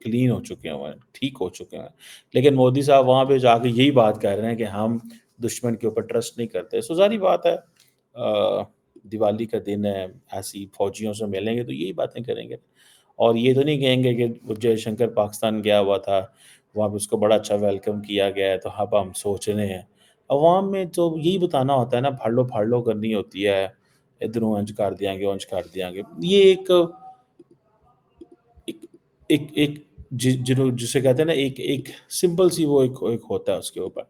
Clean ہو چکے ہیں، ٹھیک ہو چکے ہیں، لیکن مودی صاحب وہاں پہ جا کے یہی بات کہہ رہے ہیں کہ ہم دشمن کے اوپر ٹرسٹ نہیں کرتے. سو ظاہری بات ہے، دیوالی کا دن ہے، ایسی فوجیوں سے ملیں گے تو یہی باتیں کریں گے، اور یہ تو نہیں کہیں گے کہ جے شنکر پاکستان گیا ہوا تھا، وہاں پہ اس کو بڑا اچھا ویلکم کیا گیا ہے تو اب ہم سوچ رہے ہیں. عوام میں تو یہی بتانا ہوتا ہے نا، پھاڑ لو کرنی ہوتی ہے، ادھروں انج کر دیا گے اونج کر دیا گے. یہ ایک ایک جسے کہتے ہیں نا، ایک سمپل سی وہ ایک ہوتا ہے اس کے اوپر.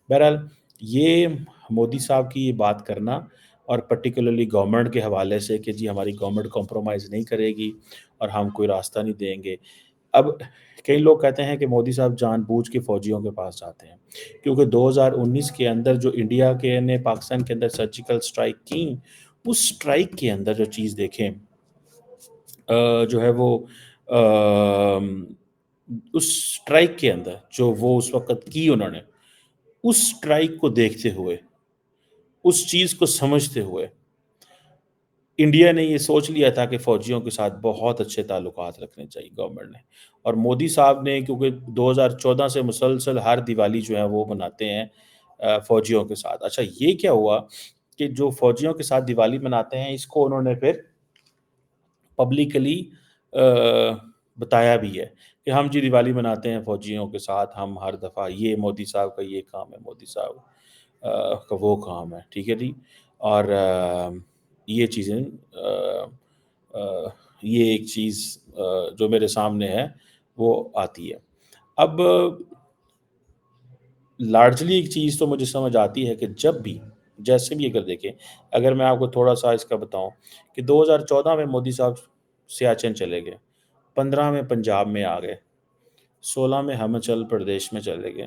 بہرحال یہ مودی صاحب کی یہ بات کرنا، اور پرٹیکولرلی گورنمنٹ کے حوالے سے کہ جی ہماری گورنمنٹ کمپرومائز نہیں کرے گی اور ہم کوئی راستہ نہیں دیں گے. اب کئی لوگ کہتے ہیں کہ مودی صاحب جان بوجھ کے فوجیوں کے پاس جاتے ہیں، کیونکہ 2019 کے اندر جو انڈیا کے نے پاکستان کے اندر سرجیکل سٹرائک کی، اس سٹرائک کے اندر جو چیز دیکھیں جو ہے وہ اس سٹرائک کے اندر جو وہ اس وقت کی انہوں نے، اس سٹرائک کو دیکھتے ہوئے، اس چیز کو سمجھتے ہوئے انڈیا نے یہ سوچ لیا تھا کہ فوجیوں کے ساتھ بہت اچھے تعلقات رکھنے چاہیے گورنمنٹ نے. اور مودی صاحب نے کیونکہ 2014 سے مسلسل ہر دیوالی جو ہے وہ مناتے ہیں فوجیوں کے ساتھ. اچھا یہ کیا ہوا کہ جو فوجیوں کے ساتھ دیوالی مناتے ہیں، اس کو انہوں نے پھر پبلکلی بتایا بھی ہے کہ ہم جی دیوالی مناتے ہیں فوجیوں کے ساتھ، ہم ہر دفعہ یہ مودی صاحب کا یہ کام ہے، مودی صاحب کا وہ کام ہے. ٹھیک ہے جی. اور یہ چیزیں یہ ایک چیز جو میرے سامنے ہے وہ آتی ہے. اب لارجلی ایک چیز تو مجھے سمجھ آتی ہے کہ جب بھی جیسے بھی اگر دیکھیں، اگر میں آپ کو تھوڑا سا اس کا بتاؤں کہ 2014 میں مودی صاحب سیاچن چلے گئے، 15 میں پنجاب میں آ گئے، 16 میں ہماچل پردیش میں چلے گئے،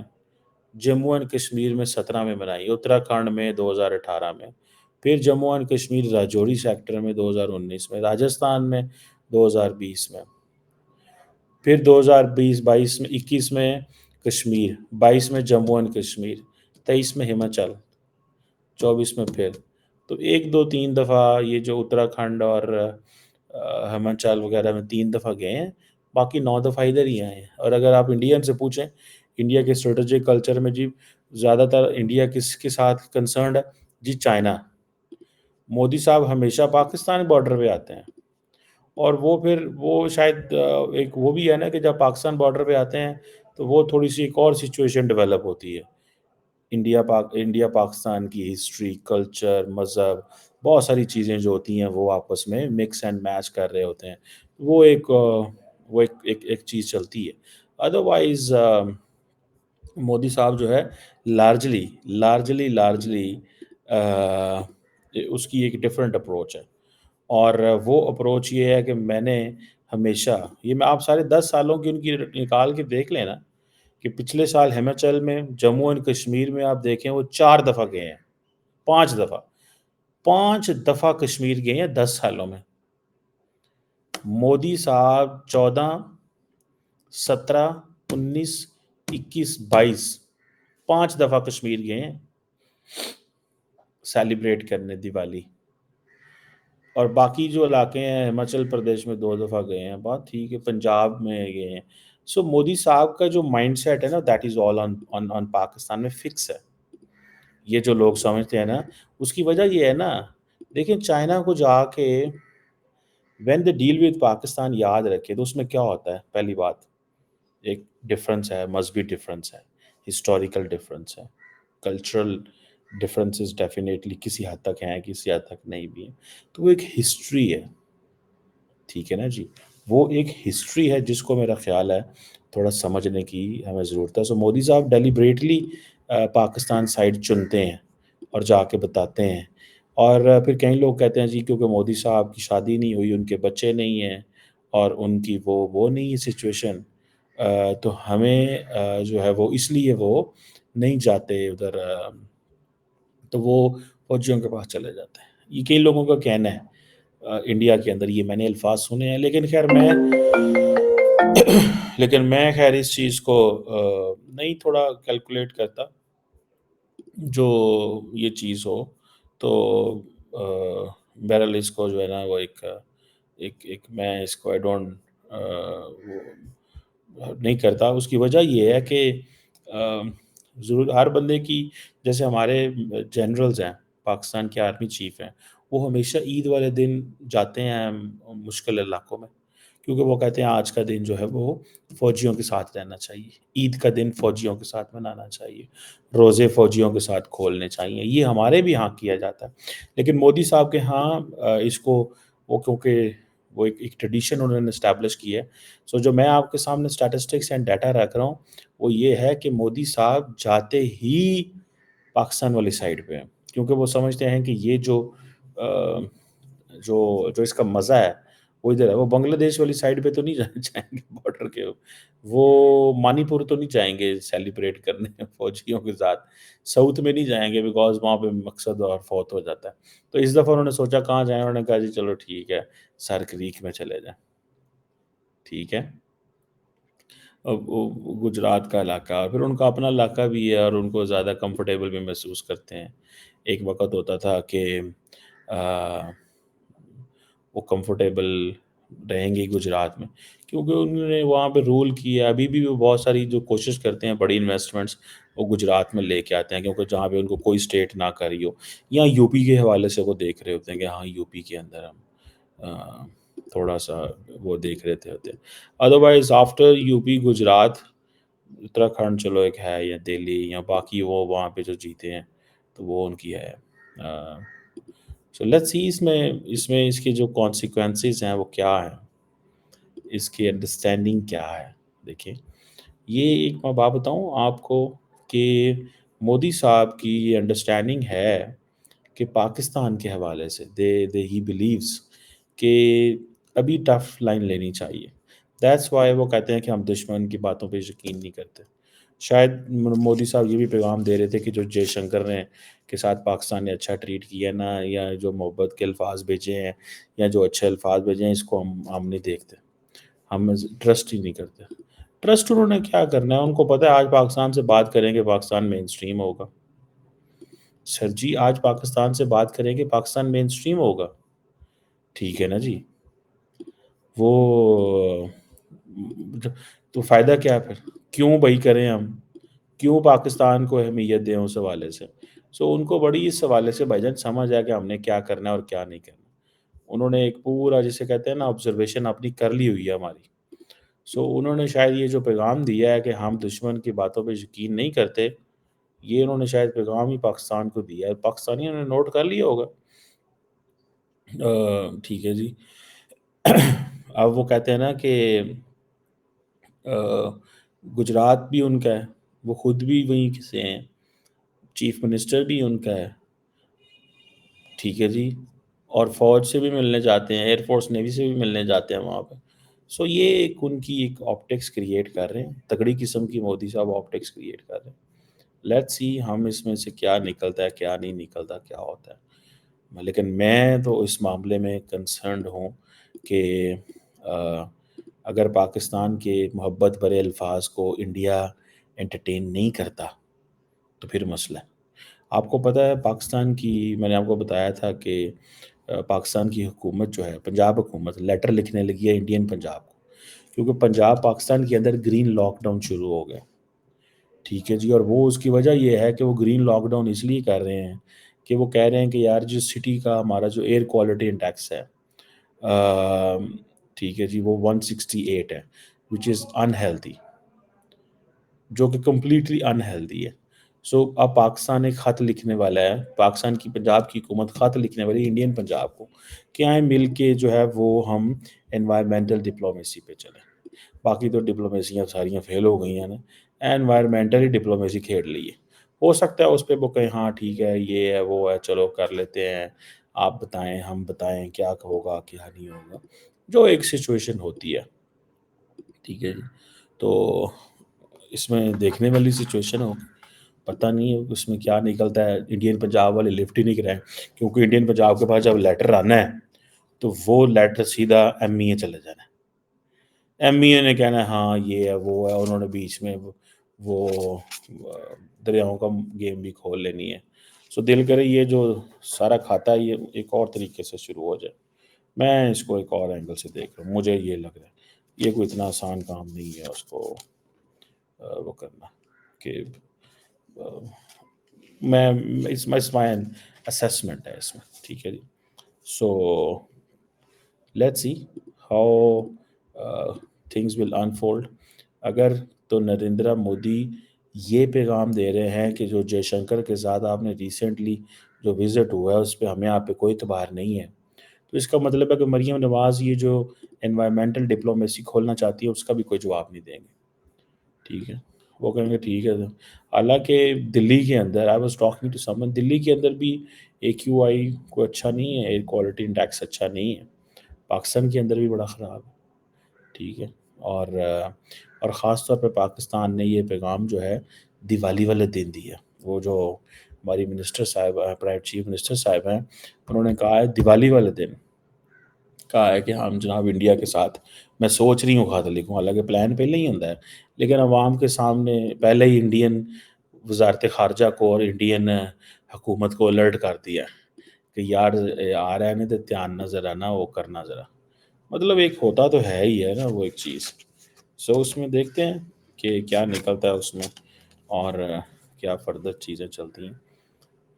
جموں اینڈ کشمیر میں 17 میں بنائی، اتراکھنڈ میں 2018 میں، پھر جموں اینڈ کشمیر راجوری سیکٹر میں 2019 میں، راجستھان میں 2020 میں، پھر 2022 میں 21 میں کشمیر، 22 میں جموں اینڈ کشمیر، 23 میں ہماچل، 24 میں پھر. تو ایک دو تین دفعہ یہ جو اتراکھنڈ اور ہماچل وغیرہ میں 3 دفعہ گئے ہیں، باقی 9 دفعہ ادھر ہی آئے ہیں. اور اگر آپ انڈین سے پوچھیں، انڈیا کے اسٹریٹجک کلچر میں جی زیادہ تر انڈیا کس کے ساتھ کنسرنڈ ہے؟ جی چائنا. مودی صاحب ہمیشہ پاکستان بارڈر پہ آتے ہیں، اور وہ پھر وہ شاید ایک وہ بھی ہے نا کہ جب پاکستان بارڈر پہ آتے ہیں تو وہ تھوڑی سی ایک اور سچویشن ڈیولپ ہوتی ہے. انڈیا پاکستان کی ہسٹری، کلچر، مذہب، بہت ساری چیزیں جو ہوتی ہیں وہ آپس میں مکس اینڈ میچ کر رہے ہوتے ہیں. وہ ایک چیز چلتی ہے. ادروائز مودی صاحب جو ہے لارجلی اس کی ایک ڈفرینٹ اپروچ ہے. اور وہ اپروچ یہ ہے کہ میں نے ہمیشہ یہ میں آپ سارے 10 سالوں کی ان کی نکال کے دیکھ لیں نا، کہ پچھلے سال ہماچل میں، جموں اینڈ کشمیر میں آپ دیکھیں وہ 4 دفعہ گئے ہیں، 5 دفعہ، 5 دفعہ کشمیر گئے ہیں 10 سالوں میں. مودی صاحب 14، 17، 19، 21، 22 5 دفعہ کشمیر گئے ہیں سیلیبریٹ کرنے دیوالی. اور باقی جو علاقے ہیں ہماچل پردیش میں 2 دفعہ گئے ہیں، بات ٹھیک ہے، پنجاب میں گئے ہیں. سو مودی صاحب کا جو مائنڈ سیٹ ہے نا، دیٹ از آل آن پاکستان میں فکس ہے. یہ جو لوگ سمجھتے ہیں نا، اس کی وجہ یہ ہے نا، دیکھیں چائنا کو جا کے وین دے ڈیل ود پاکستان یاد رکھے تو اس میں کیا ہوتا ہے. پہلی بات ایک ڈفرینس ہے، مذہبی ڈفرینس ہے، ہسٹوریکل ڈفرینس ہے، کلچرل ڈفرینسز ڈیفینیٹلی کسی حد تک ہیں، کسی حد تک نہیں بھی ہیں. تو وہ ایک ہسٹری ہے، ٹھیک ہے نا جی. وہ ایک ہسٹری ہے جس کو میرا خیال ہے تھوڑا سمجھنے کی ہمیں ضرورت ہے. سو مودی صاحب ڈیلیبریٹلی پاکستان سائڈ چنتے ہیں اور جا کے بتاتے ہیں. اور پھر کئی لوگ کہتے ہیں جی کیونکہ مودی صاحب کی شادی نہیں ہوئی، ان کے بچے نہیں ہیں، اور ان کی وہ نہیں ہے سچویشن، تو ہمیں جو ہے وہ اس لیے وہ نہیں جاتے ادھر، تو وہ فوجیوں کے پاس چلے جاتے ہیں. یہ کئی لوگوں کا کہنا ہے انڈیا کے اندر، یہ میں نے الفاظ سنے ہیں. لیکن میں خیر اس چیز کو نہیں تھوڑا کیلکولیٹ کرتا جو یہ چیز ہو. تو بہرحال اس کو جو ہے نا وہ ایک میں اس کو آئی ڈونٹ نہیں کرتا، اس کی وجہ یہ ہے کہ ضرور ہر بندے کی، جیسے ہمارے جنرلز ہیں، پاکستان کے آرمی چیف ہیں، وہ ہمیشہ عید والے دن جاتے ہیں مشکل علاقوں میں، کیونکہ وہ کہتے ہیں آج کا دن جو ہے وہ فوجیوں کے ساتھ رہنا چاہیے، عید کا دن فوجیوں کے ساتھ منانا چاہیے، روزے فوجیوں کے ساتھ کھولنے چاہیے، یہ ہمارے بھی ہاں کیا جاتا ہے، لیکن مودی صاحب کے ہاں اس کو وہ کیونکہ وہ ایک ٹریڈیشن انہوں نے اسٹیبلش کی ہے. سو جو میں آپ کے سامنے اسٹیٹسٹکس اینڈ ڈیٹا رکھ رہا ہوں وہ یہ ہے کہ مودی صاحب جاتے ہی پاکستان والی سائڈ پہ ہیں، کیونکہ وہ سمجھتے ہیں کہ یہ جو اس کا مزہ ہے وہ ادھر ہے. وہ بنگلہ دیش والی سائڈ پہ تو نہیں جائیں گے بارڈر کے، وہ منی پور تو نہیں جائیں گے سیلیبریٹ کرنے فوجیوں کے ساتھ، ساؤتھ میں نہیں جائیں گے بیکاز وہاں پہ مقصد اور فوت ہو جاتا ہے. تو اس دفعہ انہوں نے سوچا کہاں جائیں، انہوں نے کہا جی چلو ٹھیک ہے سر کریک میں چلے جائیں. ٹھیک ہے، اب وہ گجرات کا علاقہ، پھر ان کا اپنا علاقہ بھی ہے اور ان کو زیادہ کمفرٹیبل بھی محسوس کرتے ہیں. ایک وقت ہوتا تھا کہ وہ کمفرٹیبل رہیں گے گجرات میں، کیونکہ انہوں نے وہاں پہ رول کیا. ابھی بھی وہ بہت ساری جو کوشش کرتے ہیں بڑی انویسٹمنٹس وہ گجرات میں لے کے آتے ہیں، کیونکہ جہاں پہ ان کو کوئی اسٹیٹ نہ کری ہو، یا یو پی کے حوالے سے وہ دیکھ رہے ہوتے ہیں کہ ہاں یو پی کے اندر ہم تھوڑا سا وہ دیکھ رہے ہوتے ہیں. Otherwise after U P Gujarat Uttarakhand چلو ایک ہے، یا دہلی، یا باقی وہ وہاں پہ جو جیتے ہیں تو وہ ان کی ہے. سو لیٹس سی اس میں اس کے جو کانسیکوینسز ہیں وہ کیا ہیں، اس کی انڈرسٹینڈنگ کیا ہے. دیکھیں یہ ایک میں بات بتاؤں آپ کو کہ مودی صاحب کی یہ انڈرسٹینڈنگ ہے کہ پاکستان کے حوالے سے دے ہی بلیوز کہ ابھی ٹف لائن لینی چاہیے. دیٹس وائی وہ کہتے ہیں کہ ہم دشمن کی باتوں پہ یقین نہیں کرتے. شاید مودی صاحب یہ بھی پیغام دے رہے تھے کہ جو جے شنکر نے کے ساتھ پاکستان نے اچھا ٹریٹ کیا نا، یا جو محبت کے الفاظ بھیجے ہیں یا جو اچھے الفاظ بھیجے ہیں، اس کو ہم نہیں دیکھتے، ہم ٹرسٹ ہی نہیں کرتے. ٹرسٹ انہوں نے کیا کرنا ہے، ان کو پتہ ہے آج پاکستان سے بات کریں گے پاکستان مین سٹریم ہوگا. سر جی آج پاکستان سے بات کریں گے پاکستان مین سٹریم ہوگا. ٹھیک ہے نا جی، وہ تو فائدہ کیا پھر، کیوں بھائی کریں ہم، کیوں پاکستان کو اہمیت دیں اس حوالے سے. سو ان کو بڑی اس حوالے سے بھائی جان سمجھ آیا کہ ہم نے کیا کرنا ہے اور کیا نہیں کرنا. انہوں نے ایک پورا جسے کہتے ہیں نا آبزرویشن اپنی کر لی ہوئی ہے ہماری. سو انہوں نے شاید یہ جو پیغام دیا ہے کہ ہم دشمن کی باتوں پہ یقین نہیں کرتے، یہ انہوں نے شاید پیغام ہی پاکستان کو دیا ہے، پاکستانیوں نے نوٹ کر لیا ہوگا. ٹھیک ہے جی. اب وہ کہتے ہیں نا کہ گجرات بھی ان کا ہے، وہ خود بھی وہیں سے ہیں، چیف منسٹر بھی ان کا ہے. ٹھیک ہے جی، اور فوج سے بھی ملنے جاتے ہیں، ایئر فورس نیوی سے بھی ملنے جاتے ہیں وہاں پہ. سو یہ ان کی ایک آپٹکس کریٹ کر رہے ہیں، تگڑی قسم کی مودی صاحب آپٹکس کریٹ کر رہے ہیں. لیٹس سی ہم اس میں سے کیا نکلتا ہے کیا نہیں نکلتا کیا ہوتا ہے. لیکن میں تو اس معاملے میں کنسرنڈ ہوں کہ اگر پاکستان کے محبت بھرے الفاظ کو انڈیا انٹرٹین نہیں کرتا تو پھر مسئلہ ہے. آپ کو پتہ ہے پاکستان کی، میں نے آپ کو بتایا تھا کہ پاکستان کی حکومت جو ہے، پنجاب حکومت لیٹر لکھنے لگی ہے انڈین پنجاب کو، کیونکہ پنجاب پاکستان کے اندر گرین لاک ڈاؤن شروع ہو گئے. ٹھیک ہے جی، اور وہ اس کی وجہ یہ ہے کہ وہ گرین لاک ڈاؤن اس لیے کر رہے ہیں کہ وہ کہہ رہے ہیں کہ یار جو سٹی کا ہمارا جو ایئر کوالٹی انڈیکس ہے، ٹھیک ہے جی، وہ 168 ہے وچ از انہیلدی، جو کہ کمپلیٹلی انہیلدی ہے. سو اب پاکستان ایک خط لکھنے والا ہے، پاکستان کی پنجاب کی حکومت خط لکھنے والی انڈین پنجاب کو کہ آئیں مل کے جو ہے وہ ہم انوائرمنٹل ڈپلومیسی پہ چلیں. باقی تو ڈپلومیسیاں ساریاں فیل ہو گئی ہیں نا، انوائرمنٹل ڈپلومیسی کھیل لیے. ہو سکتا ہے اس پہ وہ کہیں ہاں ٹھیک ہے یہ ہے وہ ہے چلو کر لیتے ہیں، آپ بتائیں ہم بتائیں کیا ہوگا کیا نہیں ہوگا، جو ایک سچویشن ہوتی ہے. ٹھیک ہے جی، تو اس میں دیکھنے والی سچویشن ہو، پتہ نہیں ہے اس میں کیا نکلتا ہے. انڈین پنجاب والے لفٹ ہی نہیں کرائیں، کیونکہ انڈین پنجاب کے پاس جب لیٹر آنا ہے تو وہ لیٹر سیدھا ایم ای اے چلے جانا ہے. ایم ای اے نے کہنا ہے ہاں یہ ہے وہ ہے، انہوں نے بیچ میں وہ دریاؤں کا گیم بھی کھول لینی ہے. سو دل کرے یہ جو سارا کھاتا ہے یہ ایک اور طریقے سے شروع ہو جائے. میں اس کو ایک اور اینگل سے دیکھ رہا ہوں، مجھے یہ لگ رہا ہے یہ کوئی اتنا آسان کام نہیں ہے اس کو وہ کرنا کہ میں اس مائی اسیسمنٹ ہے اس میں. ٹھیک ہے جی. So let's see how things will unfold. اگر تو نریندر مودی یہ پیغام دے رہے ہیں کہ جو جے شنکر کے ساتھ آپ نے ریسنٹلی جو وزٹ ہوا ہے اس پہ ہمیں آپ پہ کوئی اعتبار نہیں ہے، تو اس کا مطلب ہے کہ مریم نواز یہ جو انوائرمنٹل ڈپلومیسی کھولنا چاہتی ہے اس کا بھی کوئی جواب نہیں دیں گے. ٹھیک ہے، وہ کہیں گے ٹھیک ہے. حالانکہ دلی کے اندر آئی واز ٹاکنگ ٹو سمن، دلی کے اندر بھی اے کیو آئی کو اچھا نہیں ہے، ایئر کوالٹی انڈیکس اچھا نہیں ہے، پاکستان کے اندر بھی بڑا خراب ہے. ٹھیک ہے. اور خاص طور پہ پاکستان نے یہ پیغام جو ہے دیوالی والے دن دیا. وہ جو ہماری منسٹر صاحب ہیں، پرائیویٹ چیف منسٹر صاحب ہیں، انہوں نے کہا ہے دیوالی والے دن کہا ہے کہ ہم جناب انڈیا کے ساتھ، میں سوچ رہی ہوں خط لکھوں، حالانکہ پلان پہلے ہی ہوتا ہے، لیکن عوام کے سامنے پہلے ہی انڈین وزارت خارجہ کو اور انڈین حکومت کو الرٹ کر دیا کہ یار آ رہے ہیں تو دھیان نہ ذرا نا وہ کرنا ذرا. مطلب ایک ہوتا تو ہے ہی ہے نا وہ ایک چیز. سو اس میں دیکھتے ہیں کہ کیا نکلتا ہے اس میں اور کیا فردر چیزیں چلتی ہیں.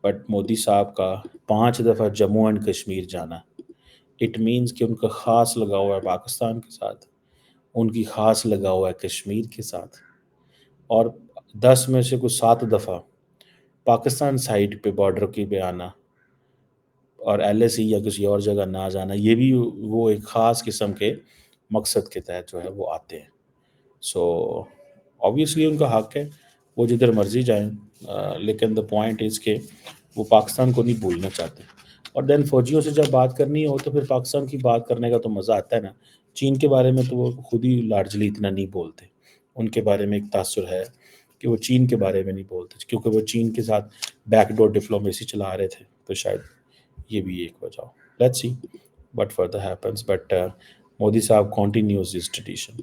بٹ مودی صاحب کا 5 دفعہ جموں اینڈ کشمیر جانا، اٹ مینس کہ ان کا خاص لگا ہوا ہے پاکستان کے ساتھ، ان کی خاص لگا ہوا ہے کشمیر کے ساتھ. اور 10 میں سے کچھ 7 دفعہ پاکستان سائڈ پہ بارڈر کی پہ آنا اور ایل ایس ای یا کسی اور جگہ نہ جانا، یہ بھی وہ ایک خاص قسم کے مقصد کے تحت جو ہے وہ آتے ہیں. سو آبویسلی ان کا حق ہے وہ جدھر مرضی جائیں، لیکن دا پوائنٹ از کہ وہ پاکستان کو نہیں بھولنا چاہتے. اور دین فوجیوں سے جب بات کرنی ہو تو پھر پاکستان کی بات کرنے کا تو مزہ آتا ہے نا. چین کے بارے میں تو وہ خود ہی لارجلی اتنا نہیں بولتے، ان کے بارے میں ایک تاثر ہے کہ وہ چین کے بارے میں نہیں بولتے کیونکہ وہ چین کے ساتھ بیک ڈور ڈپلومیسی چلا رہے تھے، تو شاید یہ بھی ایک وجہ ہو. Let's see what further happens, but Modi صاحب کنٹینیوز دس ٹریڈیشن.